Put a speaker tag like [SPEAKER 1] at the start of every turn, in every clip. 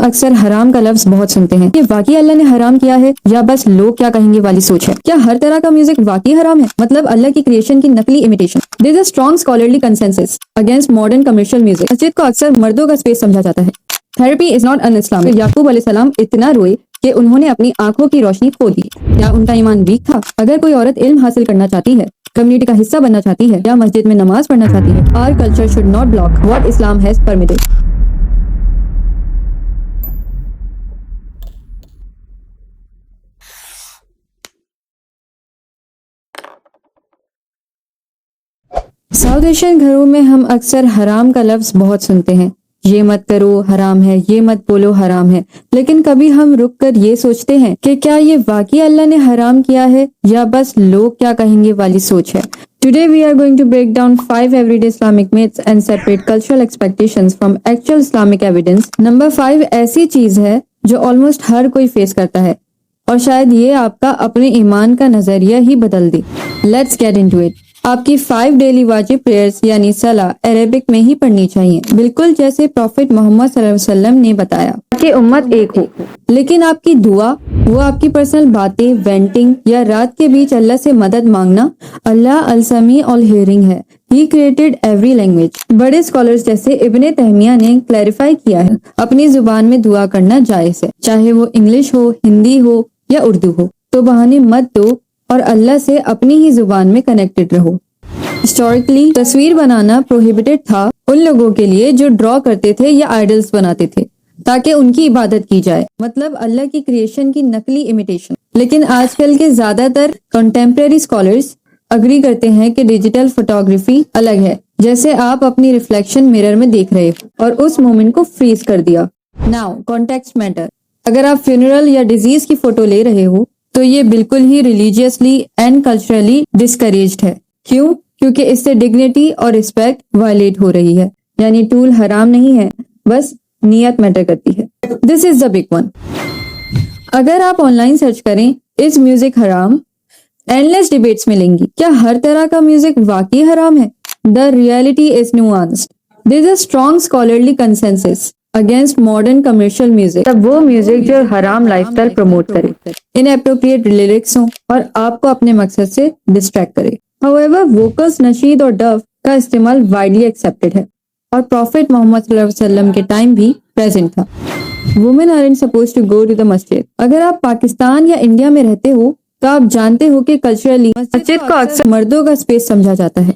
[SPEAKER 1] اکثر حرام کا لفظ بہت سنتے ہیں. یہ واقعی اللہ نے حرام کیا ہے یا بس لوگ کیا کہیں گے والی سوچ ہے؟ کیا ہر طرح کا میوزک واقعی حرام ہے؟ مطلب اللہ کی کریشن کی نقلی imitation. There is a strong scholarly consensus against modern commercial music. مسجد کو اکثر مردوں کا اسپیس سمجھا جاتا ہے. Therapy is not un Islamic. یعقوب علیہ السلام اتنا روئے کہ انہوں نے اپنی آنکھوں کی روشنی کھو دی. کیا ان کا ایمان ویک تھا؟ اگر کوئی عورت علم حاصل کرنا چاہتی ہے، کمیونٹی کا حصہ بننا چاہتی ہے یا مسجد میں نماز پڑھنا چاہتی ہے، our culture should not block what Islam has permitted. South Asian گھروں میں ہم اکثر حرام کا لفظ بہت سنتے ہیں. یہ مت کرو حرام ہے، یہ مت بولو حرام ہے. لیکن کبھی ہم رک کر یہ سوچتے ہیں کہ کیا یہ واقعی اللہ نے حرام کیا ہے یا بس لوگ کیا کہیں گے والی سوچ ہے؟ Today we are going to break down 5 everyday Islamic myths and separate cultural expectations from actual Islamic evidence. Number 5 ایسی چیز ہے جو almost ہر کوئی فیس کرتا ہے اور شاید یہ آپ کا اپنے ایمان کا نظریہ ہی بدل دے. Let's get into it. آپ کی 5 ڈیلی واجب پریئرز یعنی صلاح عربک میں ہی پڑھنی چاہیے، بالکل جیسے پروفٹ محمد صلی اللہ علیہ وسلم نے بتایا کہ امت ایک ہو. لیکن آپ کی دعا، وہ آپ کی پرسنل باتیں، وینٹنگ یا رات کے بیچ اللہ سے مدد مانگنا، اللہ السمیع الہیرنگ ہے. He created every language. بڑے اسکالرز جیسے ابن تیمیہ نے کلیریفائی کیا ہے اپنی زبان میں دعا کرنا جائز ہے، چاہے وہ انگلش ہو، ہندی ہو یا اردو ہو. تو بہانے مت دو اور اللہ سے اپنی ہی زبان میں کنیکٹڈ رہو. ہسٹوریکلی تصویر بنانا پروہیبٹڈ تھا ان لوگوں کے لیے جو ڈرا کرتے تھے یا آئیڈلز بناتے تھے تاکہ ان کی عبادت کی جائے، مطلب اللہ کی کریشن کی نقلی امیٹیشن. لیکن آج کل کے زیادہ تر کنٹمپریری اسکالرز اگری کرتے ہیں کہ ڈیجیٹل فوٹوگرافی الگ ہے، جیسے آپ اپنی ریفلیکشن مرر میں دیکھ رہے ہو اور اس مومنٹ کو فریز کر دیا. Now context matter. اگر آپ فیونرل یا ڈیزیز کی فوٹو لے رہے ہو تو یہ بالکل ہی ریلیجیسلی اینڈ کلچرلی ڈسکریجڈ ہے. کیوں؟ کیونکہ اس سے ڈگنیٹی اور رسپیکٹ وائلیٹ ہو رہی ہے. یعنی ٹول حرام نہیں ہے، بس نیت میٹر کرتی ہے. دس از دا بگ ون. اگر آپ آن لائن سرچ کریں از میوزک حرام، اینڈلیس ڈیبیٹس ملیں گی. کیا ہر طرح کا میوزک واقعی حرام ہے؟ The reality is nuanced. There is a strong scholarly consensus against modern commercial music. تب وہ میوزک جو حرام لائف اسٹائل پروموٹ کرے، اناپروپریٹ لیرکس ہوں اور آپ کو اپنے مقصد سے ڈسٹریکٹ کرے. However, vocals، نشید اور ڈف کا استعمال وائڈلی ایکسیپٹڈ ہے اور پروفٹ محمد صلی اللہ علیہ وسلم کے ٹائم بھی پریزنٹ تھا. Women aren't supposed to go to the masjid. اگر آپ پاکستان یا انڈیا میں رہتے ہو تو آپ جانتے ہو کہ کلچرلی مسجد کو اکثر مردوں کا اسپیس سمجھا جاتا ہے.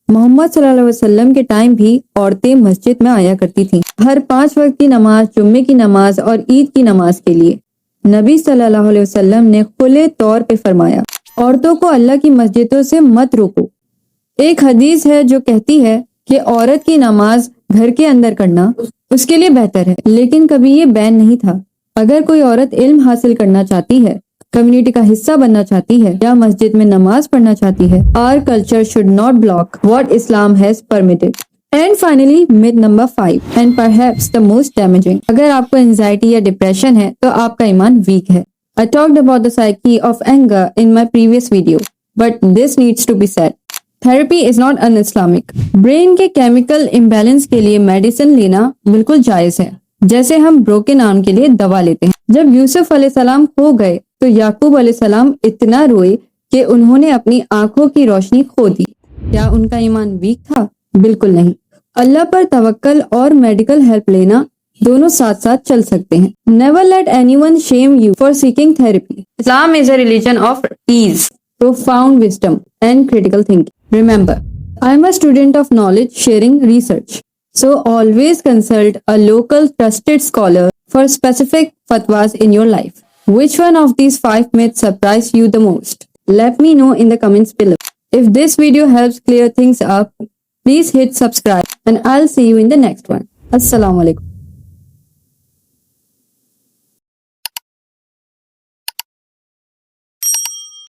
[SPEAKER 1] محمد صلی اللہ علیہ وسلم کے ٹائم بھی عورتیں مسجد میں آیا کرتی تھیں، ہر 5 وقت کی نماز، جمعے کی نماز اور عید کی نماز کے لیے. نبی صلی اللہ علیہ وسلم نے کھلے طور پہ فرمایا عورتوں کو اللہ کی مسجدوں سے مت روکو. ایک حدیث ہے جو کہتی ہے کہ عورت کی نماز گھر کے اندر کرنا اس کے لیے بہتر ہے، لیکن کبھی یہ بین نہیں تھا. اگر کوئی عورت علم حاصل کرنا چاہتی ہے، کمیونٹی کا حصہ بننا چاہتی ہے یا مسجد میں نماز پڑھنا چاہتی ہے، our culture should not block what Islam has permitted. And finally, myth number 5 and perhaps the most damaging. اگر آپ کو انزائٹی یا ڈپریشن ہے تو آپ کا ایمان ویک ہے. I talked about the psyche of anger in my previous video, but this needs to be said. Therapy is not un-Islamic. Brain کے کیمیکل امبیلنس کے لیے میڈیسن لینا بالکل جائز ہے، جیسے ہم بروکن آرم کے لیے دوا لیتے ہیں. جب یوسف علیہ السلام کھو گئے تو یعقوب علیہ السلام اتنا روئے کہ انہوں نے اپنی آنکھوں کی روشنی کھو دی. کیا ان کا ایمان ویک تھا؟ بالکل نہیں. اللہ پر توکل اور میڈیکل ہیلپ لینا دونوں ساتھ ساتھ چل سکتے ہیں. Never let anyone shame you for seeking therapy. Islam is a religion of ease, profound wisdom and critical thinking. Remember, I am a student of knowledge sharing research. So always consult a local trusted scholar for specific fatwas in your life. Which one of these 5 myths surprised you the most? Let me know in the comments below. If this video helps clear things up, please hit subscribe and I'll see you in the next one. Assalamu alaikum.